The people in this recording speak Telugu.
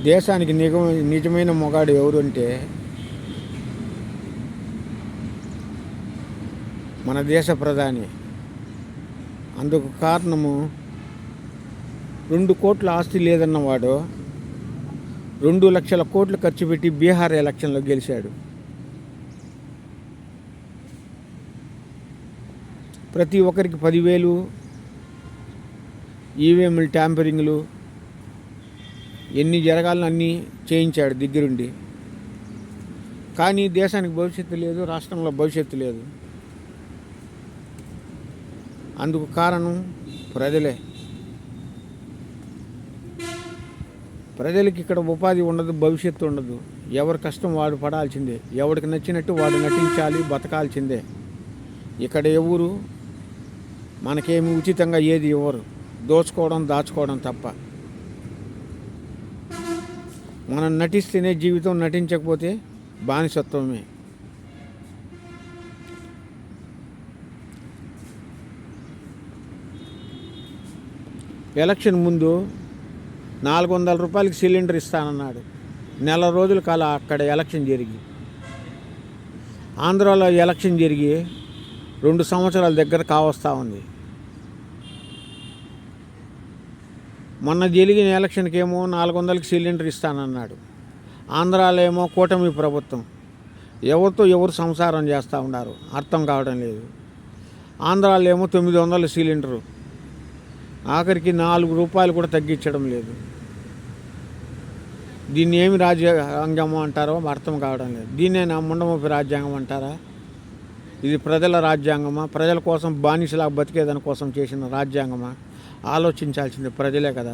దేశానికి నిజమైన మొగాడు ఎవరు అంటే మన దేశ ప్రధాని. అందుకు కారణము 2 కోట్ల ఆస్తి లేదన్నవాడు 2 లక్షల కోట్లు ఖర్చు పెట్టి బీహార్ ఎలక్షన్లో గెలిచాడు. ప్రతి ఒక్కరికి 10,000 ఈవీఎంలు ట్యాంపరింగ్లు ఎన్ని జరగాలని అన్నీ చేయించాడు దగ్గరుండి. కానీ దేశానికి భవిష్యత్తు లేదు, రాష్ట్రంలో భవిష్యత్తు లేదు. అందుకు కారణం ప్రజలే. ప్రజలకి ఇక్కడ ఉపాధి ఉండదు, భవిష్యత్తు ఉండదు. ఎవరి కష్టం వాడు పడాల్సిందే, ఎవడికి నచ్చినట్టు వాడు నటించాలి, బతకాల్సిందే. ఇక్కడ ఎవరు మనకేమి ఉచితంగా ఏది ఇవ్వరు, దోచుకోవడం దాచుకోవడం తప్ప. మనం నటిస్తేనే జీవితం, నటించకపోతే బానిసత్వమే. ఎలక్షన్ ముందు 400 రూపాయలకి సిలిండర్ ఇస్తానన్నాడు. నెల రోజుల కాలం అక్కడ ఎలక్షన్ జరిగి, ఆంధ్రాలో ఎలక్షన్ జరిగి 2 సంవత్సరాల దగ్గర కావస్తూ ఉంది. మొన్న జరిగిన ఎలక్షన్కి ఏమో 400కి సిలిండర్ ఇస్తానన్నాడు. ఆంధ్రాలో ఏమో కూటమి ప్రభుత్వం ఎవరితో ఎవరు సంసారం చేస్తూ ఉన్నారు అర్థం కావడం లేదు. ఆంధ్రాలో ఏమో 900 సిలిండరు, ఆఖరికి 4 రూపాయలు కూడా తగ్గించడం లేదు. దీన్ని ఏమి రాజ్యాంగం అంటారో అర్థం కావడం లేదు. దీన్నే నా ముండమోపి రాజ్యాంగం అంటారా? ఇది ప్రజల రాజ్యాంగమా? ప్రజల కోసం బానిసలా బతికేదాని కోసం చేసిన రాజ్యాంగమా? ఆలోచించాల్సింది ప్రజలే కదా.